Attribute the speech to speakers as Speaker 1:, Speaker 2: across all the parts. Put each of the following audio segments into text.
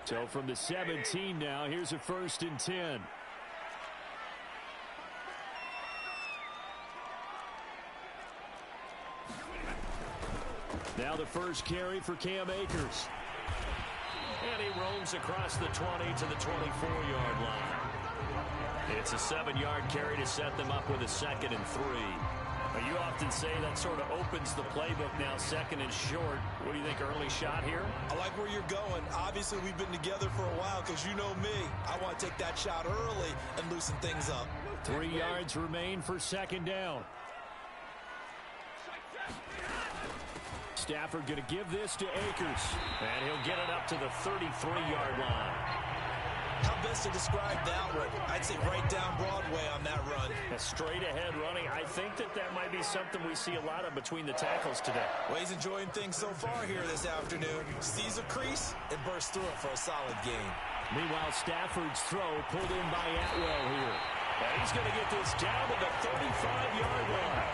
Speaker 1: So from the 17 now, here's a 1st and 10. Now the first carry for Cam Akers.
Speaker 2: And he roams across the 20 to the 24-yard line. It's a 7-yard carry to set them up with a 2nd and 3.
Speaker 1: You often say that sort of opens the playbook now, 2nd and short. What do you think, early shot here?
Speaker 3: I like where you're going. Obviously, we've been together for a while because you know me. I want to take that shot early and loosen things up.
Speaker 1: 3 yards remain for 2nd down. Stafford going to give this to Akers.
Speaker 2: And he'll get it up to the 33-yard line.
Speaker 3: How best to describe that one? I'd say right down Broadway on that run.
Speaker 1: A straight-ahead running. I think that might be something we see a lot of between the tackles today.
Speaker 3: Well, he's enjoying things so far here this afternoon. Sees a crease and bursts through it for a solid gain.
Speaker 1: Meanwhile, Stafford's throw pulled in by Atwell here.
Speaker 2: And he's going to get this down to the 35-yard line.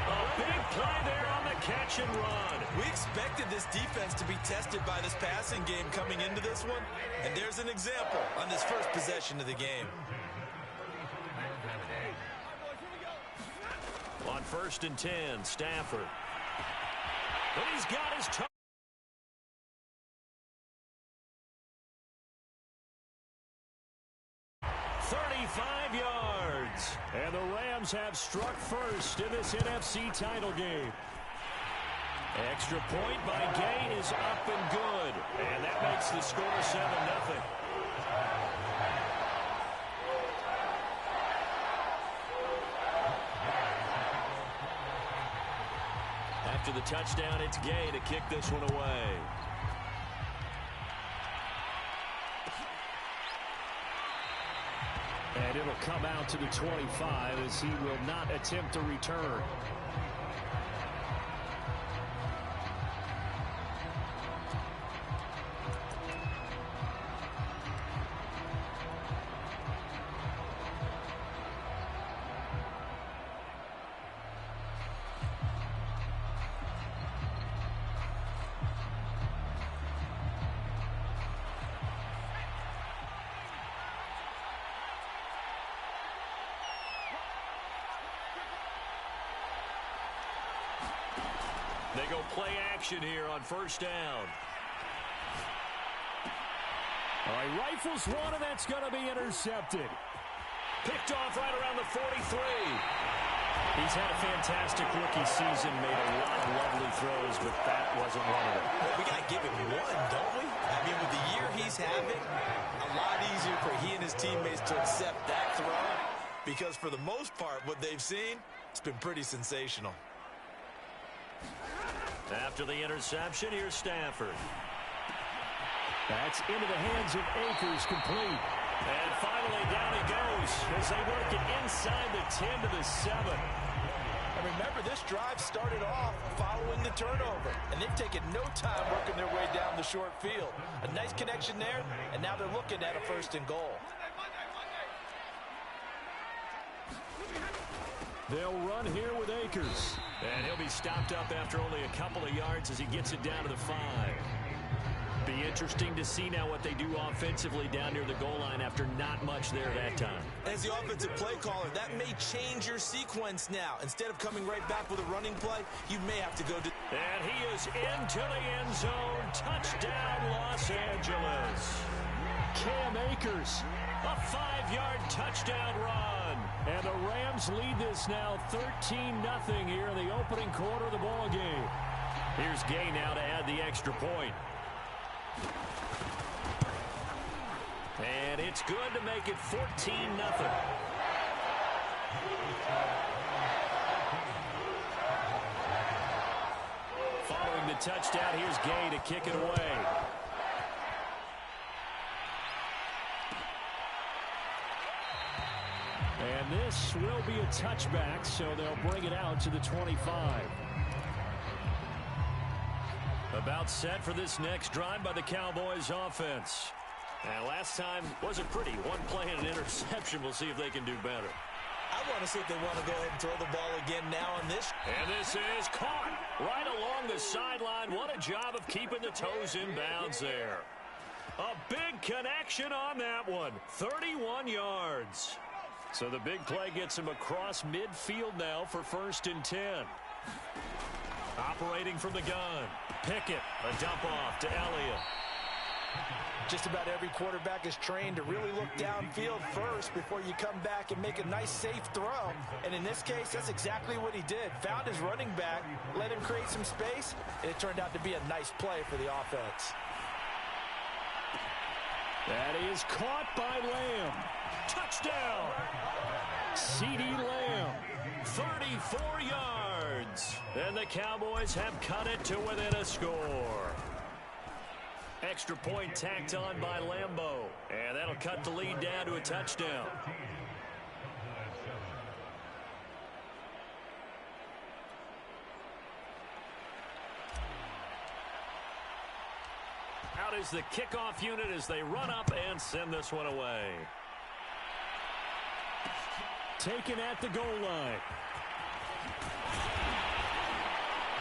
Speaker 2: A big play there on the catch and run.
Speaker 3: We expected this defense to be tested by this passing game coming into this one. And there's an example on this first possession of the game.
Speaker 2: On 1st and 10, Stafford. But he's got his toe.
Speaker 1: And the Rams have struck first in this NFC title game. Extra point by Gay is up and good. And that makes the score 7-0.
Speaker 2: After the touchdown, it's Gay to kick this one away.
Speaker 1: And it'll come out to the 25 as he will not attempt to return.
Speaker 2: They go play action here on 1st down.
Speaker 1: All right, rifles one, and that's going to be intercepted.
Speaker 2: Picked off right around the 43.
Speaker 1: He's had a fantastic rookie season, made a lot of lovely throws, but that wasn't one of them.
Speaker 3: Well, we got to give him one, don't we? I mean, with the year he's having, a lot easier for he and his teammates to accept that throw because for the most part, what they've seen, it's been pretty sensational.
Speaker 2: After the interception, here's Stafford.
Speaker 1: That's into the hands of Akers, complete.
Speaker 2: And finally down he goes as they work it inside the 10 to the 7.
Speaker 3: And remember, this drive started off following the turnover, and they've taken no time working their way down the short field. A nice connection there, and now they're looking at a 1st and goal.
Speaker 1: They'll run here with Akers.
Speaker 2: And he'll be stopped up after only a couple of yards as he gets it down to the 5. Be interesting to see now what they do offensively down near the goal line after not much there that time.
Speaker 3: As the offensive play caller, that may change your sequence now. Instead of coming right back with a running play, you may have to go to...
Speaker 2: And he is into the end zone. Touchdown, Los Angeles.
Speaker 1: Cam Akers.
Speaker 2: A 5-yard touchdown run.
Speaker 1: And the Rams lead this now 13-0 here in the opening quarter of the ball game.
Speaker 2: Here's Gay now to add the extra point. And it's good to make it 14-0.
Speaker 1: Following the touchdown, here's Gay to kick it away. And this will be a touchback, so they'll bring it out to the 25.
Speaker 2: About set for this next drive by the Cowboys offense. And last time wasn't pretty. One play and an interception. We'll see if they can do better.
Speaker 3: I want to see if they want to go ahead and throw the ball again now on this.
Speaker 2: And this is caught right along the sideline. What a job of keeping the toes in bounds there. A big connection on that one. 31 yards. So the big play gets him across midfield now for 1st and 10. Operating from the gun. Pickett, a dump off to Elliott.
Speaker 3: Just about every quarterback is trained to really look downfield first before you come back and make a nice, safe throw. And in this case, that's exactly what he did. Found his running back, let him create some space, and it turned out to be a nice play for the offense.
Speaker 2: That is caught by Lamb. Touchdown! CeeDee Lamb, 34 yards. And the Cowboys have cut it to within a score. Extra point tacked on by Lambeau. And that'll cut the lead down to a touchdown. Out is the kickoff unit as they run up and send this one away. Taken at the goal line.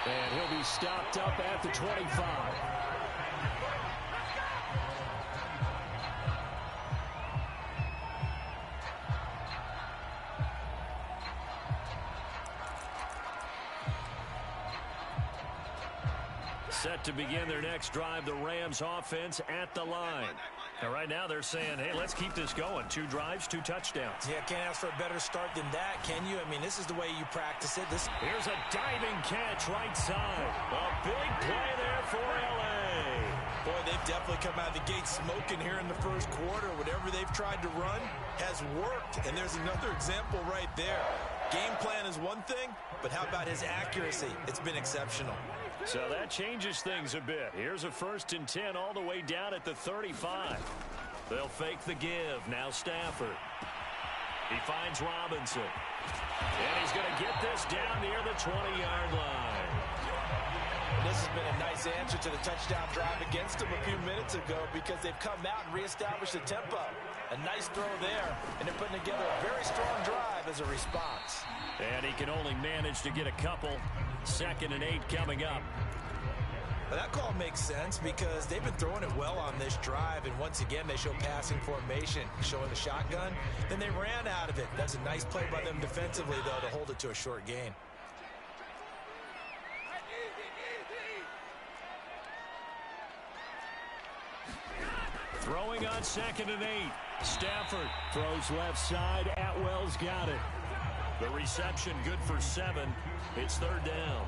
Speaker 2: And he'll be stopped up at the 25. Set to begin their next drive, the Rams offense at the line. And right now they're saying, hey, let's keep this going. 2 drives, 2 touchdowns.
Speaker 3: Yeah, can't ask for a better start than that, can you? I mean, this is the way you practice it.
Speaker 2: Here's a diving catch right side. A big play there for L.A.
Speaker 3: Boy, they've definitely come out of the gate smoking here in the first quarter. Whatever they've tried to run has worked. And there's another example right there. Game plan is one thing, but how about his accuracy? It's been exceptional.
Speaker 2: So that changes things a bit. Here's a 1st and 10 all the way down at the 35. They'll fake the give. Now Stafford. He finds Robinson. And he's going to get this down near the 20-yard line.
Speaker 3: This has been a nice answer to the touchdown drive against them a few minutes ago because they've come out and reestablished the tempo. A nice throw there, and they're putting together a very strong drive as a response.
Speaker 2: And he can only manage to get a couple. 2nd and 8 coming up.
Speaker 3: Well, that call makes sense because they've been throwing it well on this drive, and once again they show passing formation, showing the shotgun. Then they ran out of it. That's a nice play by them defensively, though, to hold it to a short gain.
Speaker 2: Throwing on 2nd and 8. Stafford throws left side. Atwell's got it. The reception good for 7. It's 3rd down.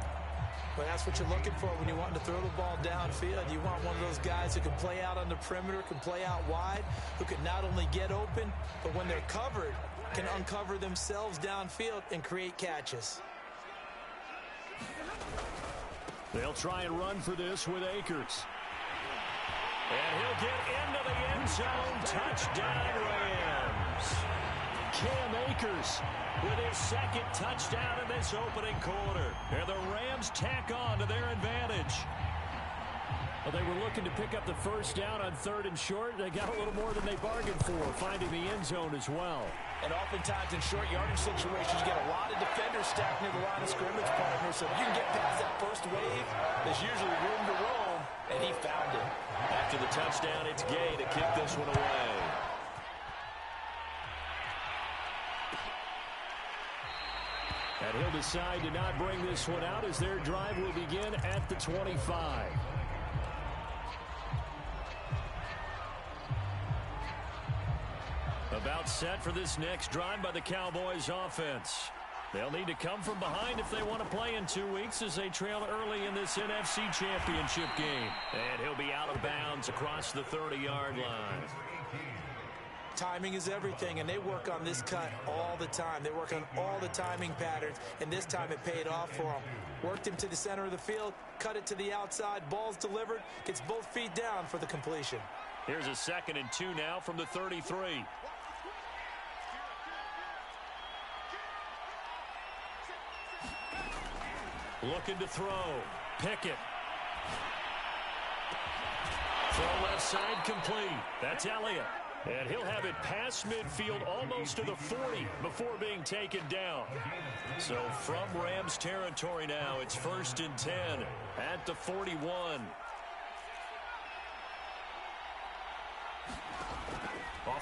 Speaker 3: But that's what you're looking for when you want to throw the ball downfield. You want one of those guys who can play out on the perimeter, can play out wide, who can not only get open, but when they're covered, can uncover themselves downfield and create catches.
Speaker 2: They'll try and run for this with Akers. And he'll get into the end zone. Touchdown, Rams. Cam Akers with his 2nd touchdown in this opening quarter. And the Rams tack on to their advantage. Well, they were looking to pick up the 1st down on 3rd and short. They got a little more than they bargained for, finding the end zone as well.
Speaker 3: And oftentimes in short yardage situations, you get a lot of defenders stacked near the line of scrimmage, partner. So if you can get past that first wave, there's usually room to roam, and he found it.
Speaker 2: After the touchdown, it's Gay to kick this one away. And he'll decide to not bring this one out as their drive will begin at the 25. About set for this next drive by the Cowboys offense. They'll need to come from behind if they want to play in 2 weeks as they trail early in this NFC Championship game. And he'll be out of bounds across the 30-yard line.
Speaker 3: Timing is everything, and they work on this cut all the time. They work on all the timing patterns, and this time it paid off for them. Worked him to the center of the field, cut it to the outside, ball's delivered, gets both feet down for the completion.
Speaker 2: Here's a 2nd and 2 now from the 33. Looking to throw. Pickett. Throw left side complete. That's Elliott. And he'll have it past midfield almost to the 40 before being taken down. So from Rams territory now, it's 1st and 10 at the 41.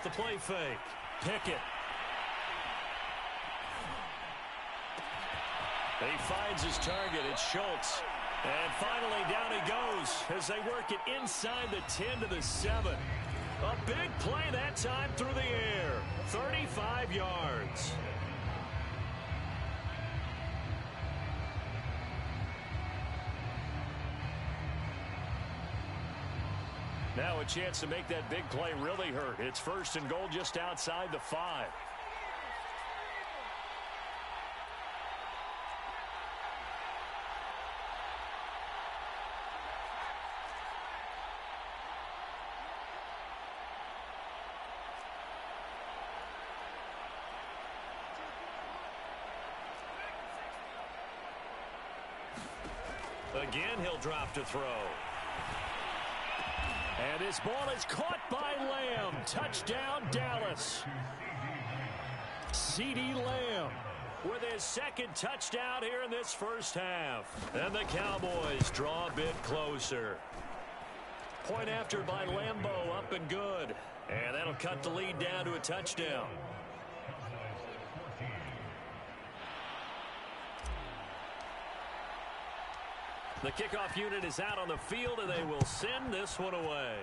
Speaker 1: the play fake. Pickett. He finds his target. It's Schultz. And finally down he goes as they work it inside the 10 to the 7. A big play that time through the air. 35 yards. Now a chance to make that big play really hurt. It's 1st and goal just outside the 5. Again, he'll drop to throw. And his ball is caught by Lamb. Touchdown, Dallas. CeeDee Lamb with his 2nd touchdown here in this first half. And the Cowboys draw a bit closer. Point after by Lambeau, up and good. And that'll cut the lead down to a touchdown. The kickoff unit is out on the field, and they will send this one away.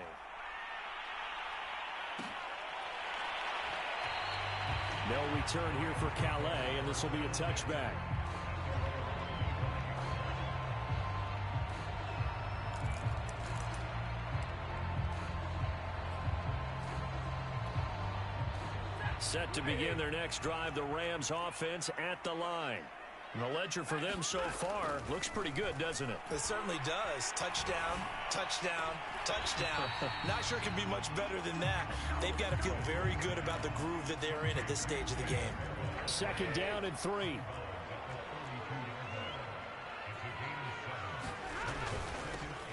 Speaker 1: No return here for Calais, and this will be a touchback. Set to begin their next drive, the Rams offense at the line. And the ledger for them so far looks pretty good, doesn't it?
Speaker 3: It certainly does. Touchdown, touchdown, touchdown. Not sure it can be much better than that. They've got to feel very good about the groove that they're in at this stage of the game.
Speaker 1: 2nd down and 3.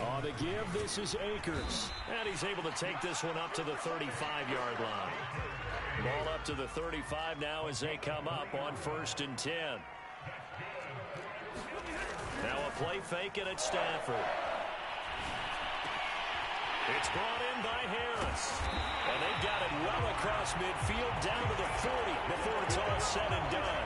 Speaker 1: On the give, this is Akers. And he's able to take this one up to the 35-yard line. Ball up to the 35 now as they come up on 1st and 10. Now a play fake, and it's Stafford. It's brought in by Harris. And they've got it well across midfield down to the 40 before it's all said and done.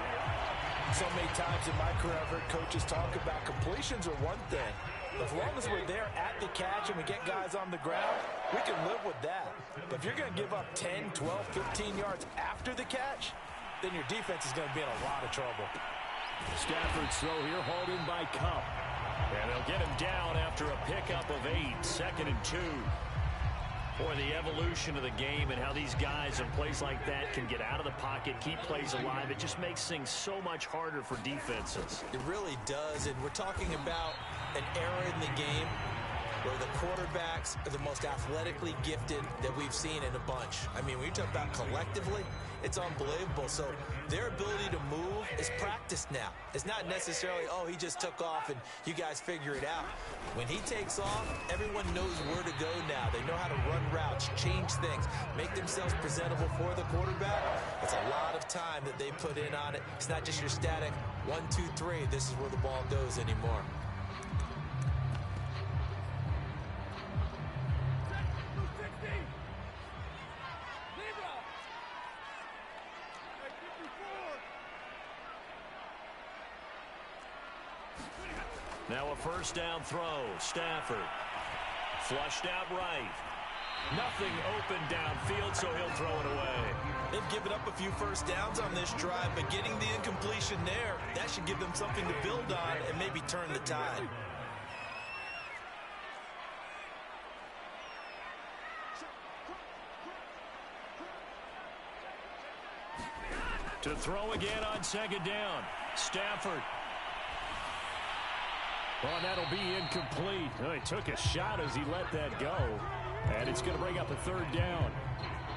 Speaker 3: So many times in my career, I've heard coaches talk about completions are one thing. As long as we're there at the catch and we get guys on the ground, we can live with that. But if you're going to give up 10, 12, 15 yards after the catch, then your defense is going to be in a lot of trouble.
Speaker 1: Stafford's throw here hauled in by Kupp. And they'll get him down after a pickup of 8. 2nd and 2. Boy, the evolution of the game and how these guys in plays like that can get out of the pocket, keep plays alive. It just makes things so much harder for defenses.
Speaker 3: It really does, and we're talking about an era in the game where the quarterbacks are the most athletically gifted that we've seen in a bunch. I mean, when you talk about collectively, it's unbelievable. So their ability to move is practiced now. It's not necessarily, oh, he just took off and you guys figure it out. When he takes off, everyone knows where to go now. They know how to run routes, change things, make themselves presentable for the quarterback. It's a lot of time that they put in on it. It's not just your static 1, 2, 3, this is where the ball goes anymore.
Speaker 1: Now a 1st down throw. Stafford. Flushed out right. Nothing open downfield, so he'll throw it away.
Speaker 3: They've given up a few 1st downs on this drive, but getting the incompletion there, that should give them something to build on and maybe turn the tide.
Speaker 1: To throw again on 2nd down. Stafford. Well, that'll be incomplete. Oh, he took a shot as he let that go. And it's going to bring up a 3rd down.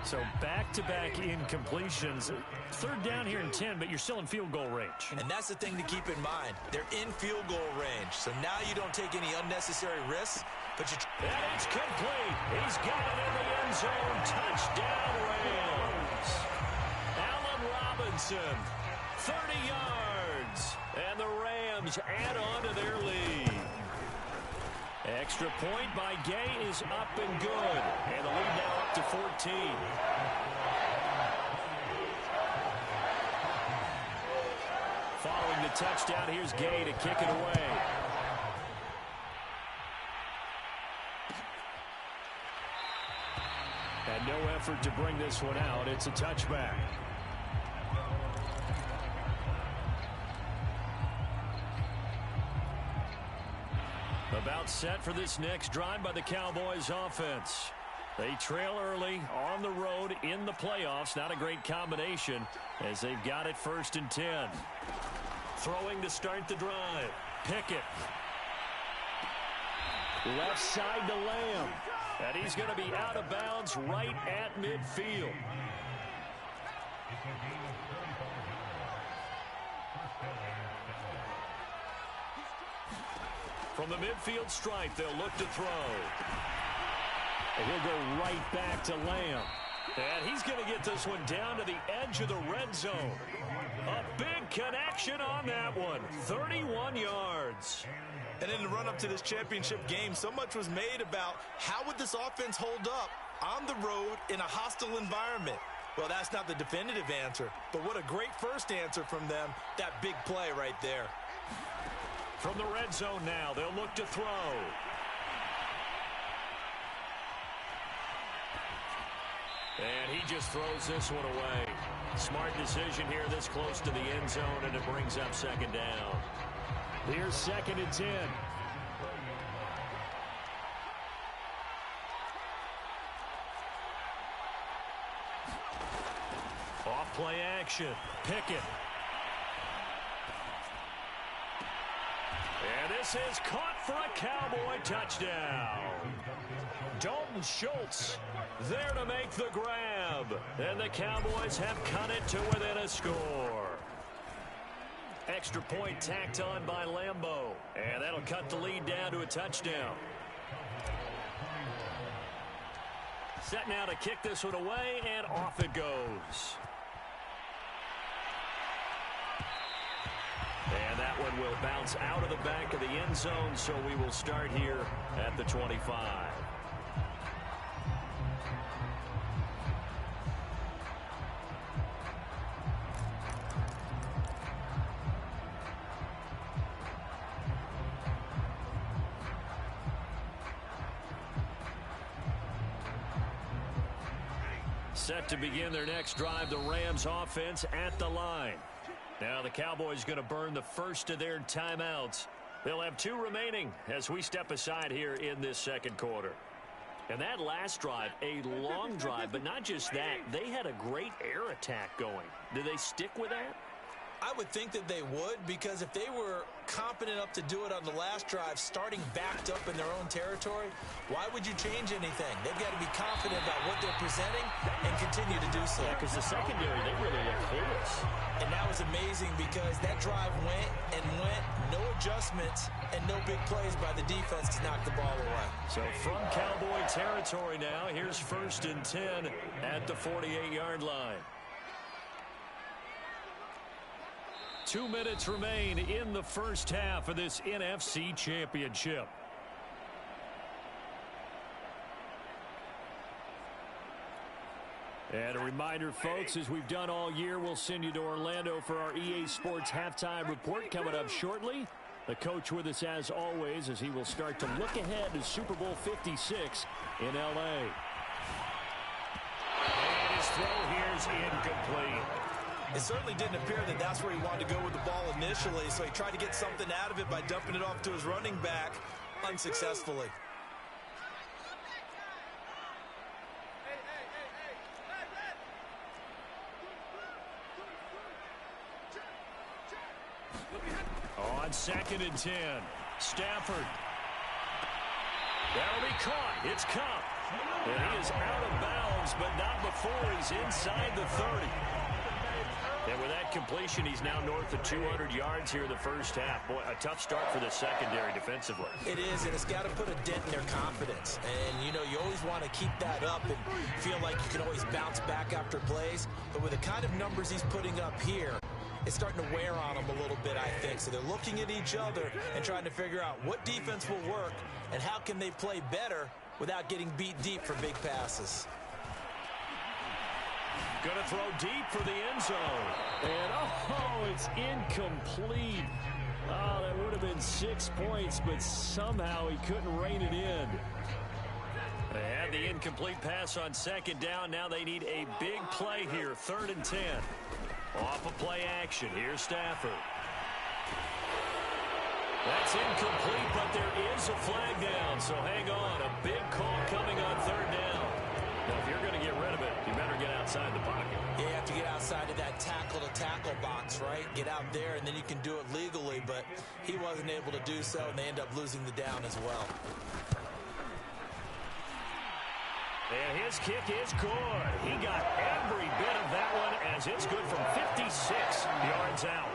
Speaker 1: So back-to-back incompletions. 3rd down here in 10, but you're still in field goal range.
Speaker 3: And that's the thing to keep in mind. They're in field goal range. So now you don't take any unnecessary risks. But
Speaker 1: and it's complete. He's got it in the end zone. Touchdown, Rams. Allen Robinson, 30 yards. And the Rams add on to their lead. Extra point by Gay is up and good. And the lead now up to 14. the touchdown. Here's Gay to kick it away. And no effort to bring this one out. It's a touchback. About set for this next drive by the Cowboys offense. They trail early on the road in the playoffs. Not a great combination as they've got it 1st and 10. Throwing to start the drive. Pickett. Left side to Lamb. And he's going to be out of bounds right at midfield. From the midfield stripe, they'll look to throw. And he'll go right back to Lamb. And he's going to get this one down to the edge of the red zone. A big connection on that one. 31 yards.
Speaker 3: And in the run-up to this championship game, so much was made about how would this offense hold up on the road in a hostile environment. Well, that's not the definitive answer, but what a great first answer from them, that big play right there.
Speaker 1: From the red zone now, they'll look to throw. And he just throws this one away. Smart decision here this close to the end zone, and it brings up 2nd down. Here's 2nd and 10. Off play action. Pickett. And this is caught for a Cowboy touchdown. Dalton Schultz there to make the grab. And the Cowboys have cut it to within a score. Extra point tacked on by Lambeau. And that'll cut the lead down to a touchdown. Set now to kick this one away, and off it goes. And that one will bounce out of the back of the end zone, so we will start here at the 25. Set to begin their next drive, the Rams offense at the line. Now the Cowboys going to burn the first of their timeouts. They'll have 2 remaining as we step aside here in this 2nd quarter. And that last drive, a long drive, but not just that. They had a great air attack going. Do they stick with that?
Speaker 3: I would think that they would, because if they were competent enough to do it on the last drive, starting backed up in their own territory, why would you change anything? They've got to be confident about what they're presenting and continue to do so.
Speaker 1: Yeah, because the secondary, they really look clueless.
Speaker 3: And that was amazing because that drive went and went, no adjustments, and no big plays by the defense to knock the ball away.
Speaker 1: So from Cowboy territory now, here's 1st and 10 at the 48-yard line. 2 minutes remain in the first half of this NFC Championship. And a reminder, folks, as we've done all year, we'll send you to Orlando for our EA Sports halftime report coming up shortly. The coach with us as always as he will start to look ahead to Super Bowl 56 in L.A. And his throw here's incomplete.
Speaker 3: It certainly didn't appear that that's where he wanted to go with the ball initially, so he tried to get something out of it by dumping it off to his running back unsuccessfully.
Speaker 1: On 2nd and 10, Stafford. That'll be caught. It's Kupp. And he is out of bounds, but not before he's inside the 30. And with that completion, he's now north of 200 yards here in the first half. Boy, a tough start for the secondary defensively.
Speaker 3: It is, and it's got to put a dent in their confidence. And, you know, you always want to keep that up and feel like you can always bounce back after plays. But with the kind of numbers he's putting up here, it's starting to wear on them a little bit, I think. So they're looking at each other and trying to figure out what defense will work and how can they play better without getting beat deep for big passes.
Speaker 1: Going to throw deep for the end zone.
Speaker 2: And, it's incomplete. Oh, that would have been 6 points, but somehow he couldn't rein it in.
Speaker 1: They had the incomplete pass on second down. Now they need a big play here, 3rd and 10. Off of play action. Here's Stafford. That's incomplete, but there is a flag down, so hang on. A big call coming on 3rd down. Now, if you're going to get rid of it, you better get outside the pocket.
Speaker 3: Yeah, you have to get outside of that tackle-to-tackle box, right? Get out there, and then you can do it legally, but he wasn't able to do so, and they end up losing the down as well.
Speaker 1: And his kick is good. He got every bit of that one as it's good from 56 yards out.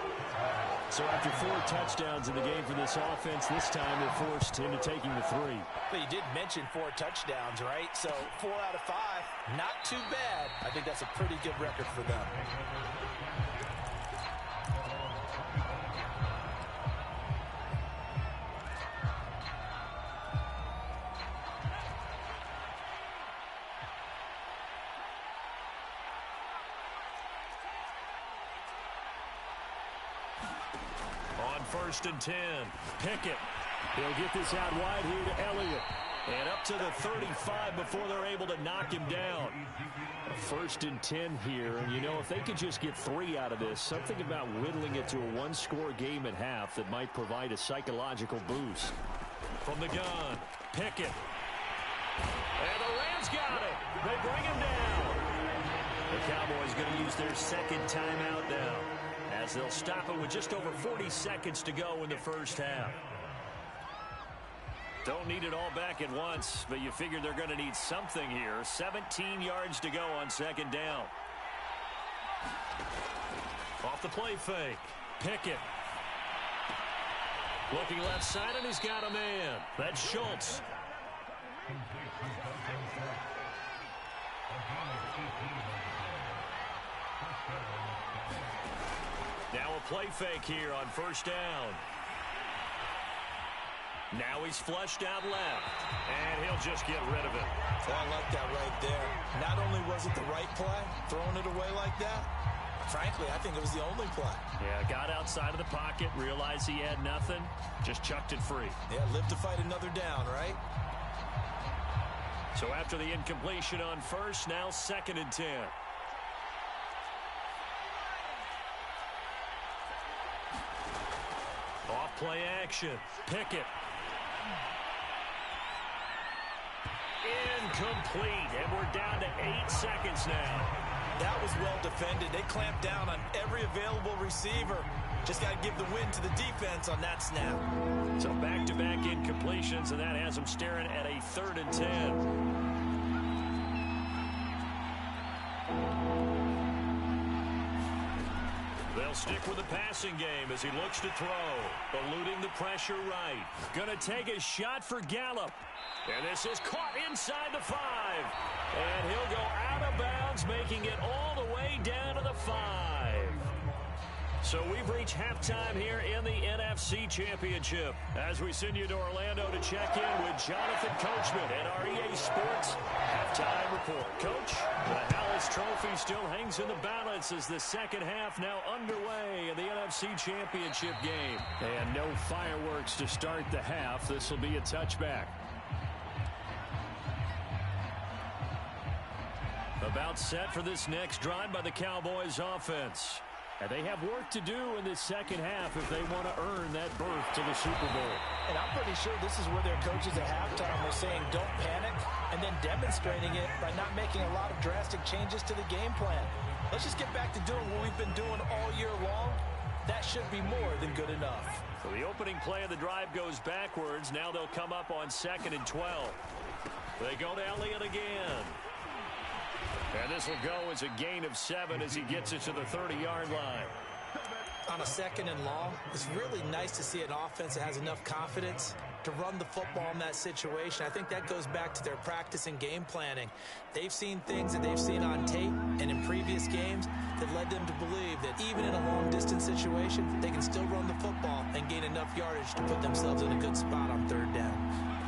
Speaker 2: So after 4 touchdowns in the game for this offense, this time they're forced into taking the 3.
Speaker 3: But you did mention 4 touchdowns, right? So 4 out of 5, not too bad. I think that's a pretty good record for them.
Speaker 1: On 1st and 10, Pickett.
Speaker 2: He'll get this out wide here to Elliott.
Speaker 1: And up to the 35 before they're able to knock him down.
Speaker 2: 1st and 10 here. And, if they could just get 3 out of this, something about whittling it to a 1-score game at half that might provide a psychological boost.
Speaker 1: From the gun, Pickett. And the Rams got it. They bring him down. The Cowboys going to use their 2nd timeout now, as they'll stop it with just over 40 seconds to go in the first half. Don't need it all back at once, but you figure they're going to need something here. 17 yards to go on 2nd down. Off the play fake. Pickett. Looking left side, and he's got a man. That's Schultz. Now a play fake here on 1st down. Now he's flushed out left, and he'll just get rid of it.
Speaker 3: Oh, I like that right there. Not only was it the right play, throwing it away like that, frankly, I think it was the only play.
Speaker 1: Yeah, got outside of the pocket, realized he had nothing, just chucked it free.
Speaker 3: Yeah, live to fight another down, right?
Speaker 1: So after the incompletion on 1st, now 2nd and 10. Off play action. Pickett. Incomplete, and we're down to 8 seconds now.
Speaker 3: That was well defended. They clamped down on every available receiver. Just got to give the win to the defense on that snap.
Speaker 1: So back-to-back incompletions, and that has them staring at a 3rd and 10. They'll stick with the passing game as he looks to throw. Eluding the pressure right. Gonna take a shot for Gallup. And this is caught inside the 5. And he'll go out of bounds, making it all the way down to the 5. So we've reached halftime here in the NFC Championship. As we send you to Orlando to check in with Jonathan Coachman at our EA Sports Halftime Report. Coach, the Hallis Trophy still hangs in the balance as the 2nd half now underway in the NFC Championship game.
Speaker 2: And no fireworks to start the half. This will be a touchback.
Speaker 1: About set for this next drive by the Cowboys offense.
Speaker 2: And they have work to do in this 2nd half if they want to earn that berth to the Super Bowl.
Speaker 3: And I'm pretty sure this is where their coaches at halftime were saying don't panic, and then demonstrating it by not making a lot of drastic changes to the game plan. Let's just get back to doing what we've been doing all year long. That should be more than good enough.
Speaker 1: So the opening play of the drive goes backwards. Now they'll come up on 2nd and 12. They go to Elliott again. And this will go as a gain of 7 as he gets it to the 30-yard line.
Speaker 3: On a 2nd and long, it's really nice to see an offense that has enough confidence to run the football in that situation. I think that goes back to their practice and game planning. They've seen things that they've seen on tape and in previous games that led them to believe that even in a long-distance situation, they can still run the football and gain enough yardage to put themselves in a good spot on 3rd down.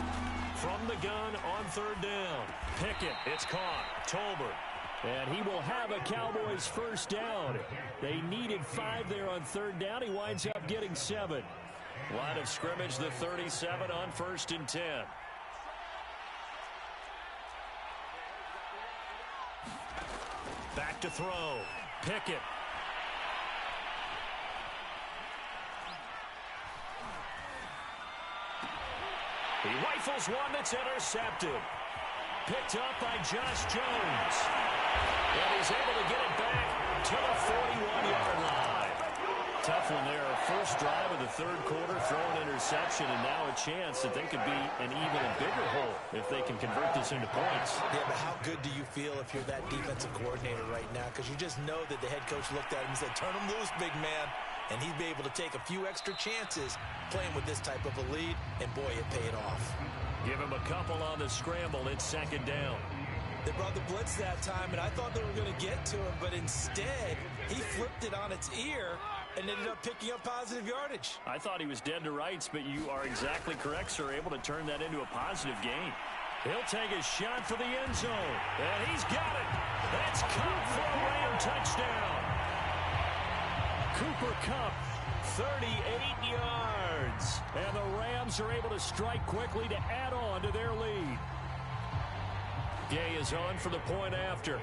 Speaker 1: From the gun on 3rd down. Pickett, it's caught. Tolbert. And he will have a Cowboys first down. They needed 5 there on third down. He winds up getting 7. Line of scrimmage, the 37 on 1st and 10. Back to throw. Pickett. He rifles one that's intercepted. Picked up by Josh Jones. And he's able to get it back to the 41-yard line. Tough one there. First drive of the third quarter, throw an interception, and now a chance that they could be an even a bigger hole if they can convert this into points.
Speaker 3: Yeah, but how good do you feel if you're that defensive coordinator right now? Because you just know that the head coach looked at him and said, turn him loose, big man. And he'd be able to take a few extra chances playing with this type of a lead, and boy, it paid off.
Speaker 1: Give him a couple on the scramble. It's 2nd down.
Speaker 3: They brought the blitz that time, and I thought they were going to get to him, but instead, he flipped it on its ear and ended up picking up positive yardage.
Speaker 1: I thought he was dead to rights, but you are exactly correct, sir. Able to turn that into a positive gain. He'll take a shot for the end zone, and he's got it. That's Kupp for a Ram touchdown. Cooper Kupp, 38 yards. And the Rams are able to strike quickly to add on to their lead. Gay is on for the point after.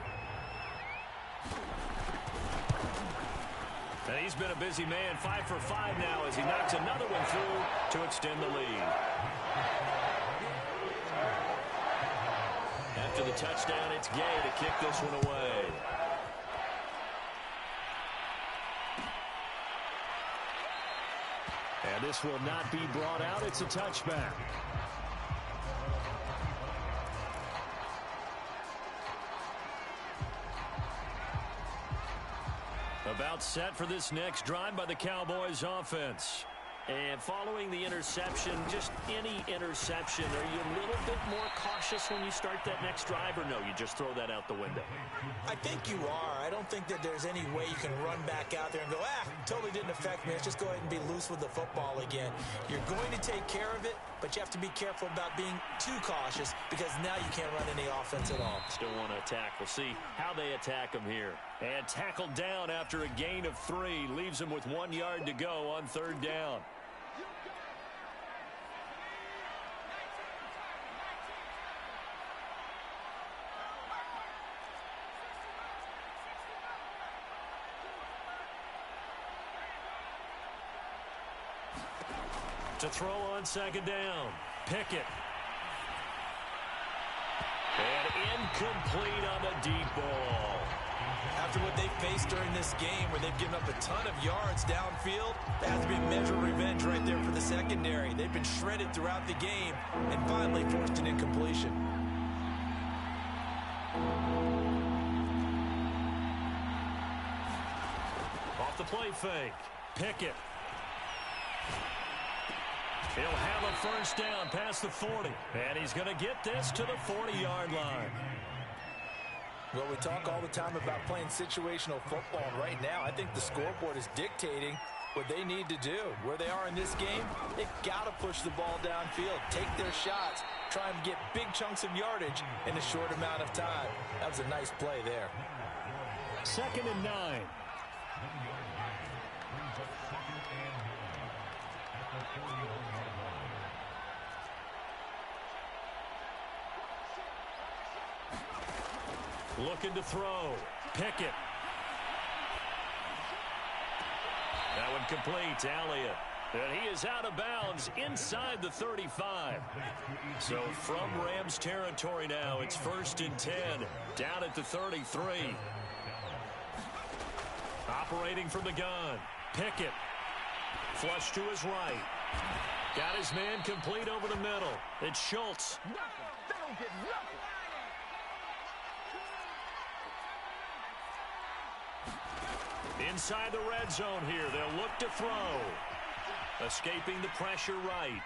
Speaker 1: And he's been a busy man, 5 for 5 now as he knocks another one through to extend the lead. After the touchdown, it's Gay to kick this one away. And this will not be brought out. It's a touchback. About set for this next drive by the Cowboys offense. And following the interception, just any interception, are you a little bit more cautious when you start that next drive, or no, you just throw that out the window?
Speaker 3: I think you are. I don't think that there's any way you can run back out there and go, totally didn't affect me. Let's just go ahead and be loose with the football again. You're going to take care of it, but you have to be careful about being too cautious because now you can't run any offense at all.
Speaker 1: Still want to attack. We'll see how they attack him here. And tackled down after a gain of 3. Leaves him with 1 yard to go on third down. To throw on 2nd down. Pickett. And incomplete on the deep ball.
Speaker 3: After what they faced during this game where they've given up a ton of yards downfield, that has to be a measure of revenge right there for the secondary. They've been shredded throughout the game and finally forced an incompletion.
Speaker 1: Off the play fake. Pickett. He'll have a first down past the 40. And he's going to get this to the 40-yard line.
Speaker 3: Well, we talk all the time about playing situational football. And right now, I think the scoreboard is dictating what they need to do. Where they are in this game, they've got to push the ball downfield, take their shots, try and get big chunks of yardage in a short amount of time. That was a nice play there.
Speaker 1: 2nd and 9. Looking to throw. Pickett. That one complete. Elliott. And he is out of bounds inside the 35. So from Rams territory now, it's 1st and 10. Down at the 33. Operating from the gun. Pickett. Flush to his right. Got his man complete over the middle. It's Schultz.
Speaker 2: They don't get nothing.
Speaker 1: Inside the red zone here. They'll look to throw. Escaping the pressure right.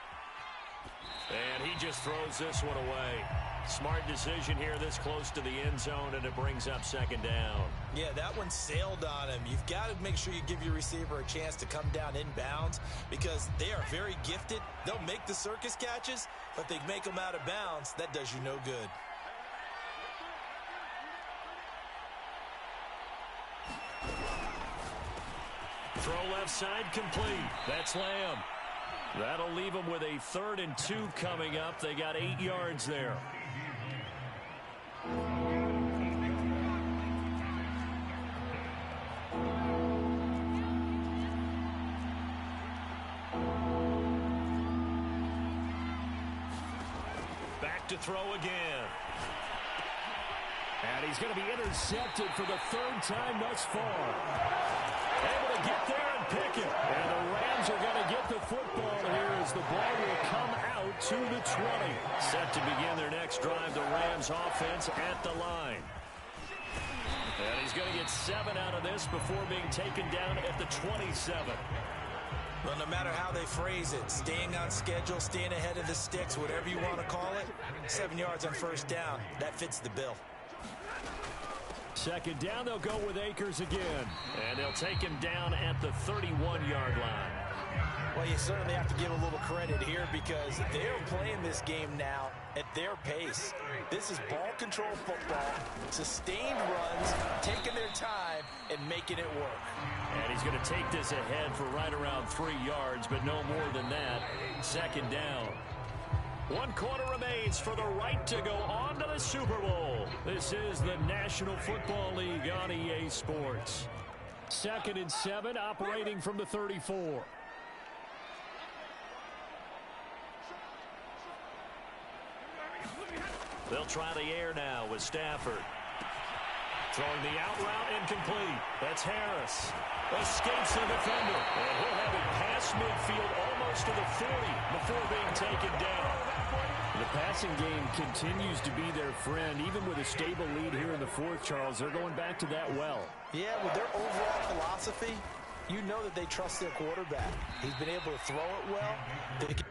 Speaker 1: And he just throws this one away. Smart decision here this close to the end zone, and it brings up 2nd down.
Speaker 3: Yeah, that one sailed on him. You've got to make sure you give your receiver a chance to come down inbounds because they are very gifted. They'll make the circus catches, but they make them out of bounds. That does you no good.
Speaker 1: throw left side complete. That's Lamb. That'll leave them with a 3rd and 2 coming up. They got 8 yards there. Back to throw again.
Speaker 2: And he's going to be intercepted for the 3rd time thus far.
Speaker 1: Able to get there and pick it.
Speaker 2: And the Rams are going to get the football here as the ball will come out to the 20.
Speaker 1: Set to begin their next drive, the Rams offense at the line. And he's going to get 7 out of this before being taken down at the 27.
Speaker 3: Well, no matter how they phrase it, staying on schedule, staying ahead of the sticks, whatever you want to call it, 7 yards on 1st down, that fits the bill.
Speaker 2: 2nd down, they'll go with Akers again.
Speaker 1: And they'll take him down at the 31-yard line.
Speaker 3: Well, you certainly have to give a little credit here because they're playing this game now at their pace. This is ball control football, sustained runs, taking their time, and making it work.
Speaker 1: And he's going to take this ahead for right around 3 yards, but no more than that. 2nd down. 1 quarter remains for the right to go on to the Super Bowl. This is the National Football League on EA Sports.
Speaker 2: 2nd and 7, operating from the 34.
Speaker 1: They'll try the air now with Stafford. Throwing the out route incomplete. That's Harris. Escapes the defender. And he'll have it past midfield almost to the 40 before being taken down.
Speaker 2: The passing game continues to be their friend. Even with a stable lead here in the 4th, Charles, they're going back to that well.
Speaker 3: Yeah, with their overall philosophy, you know that they trust their quarterback. He's been able to throw it well. They can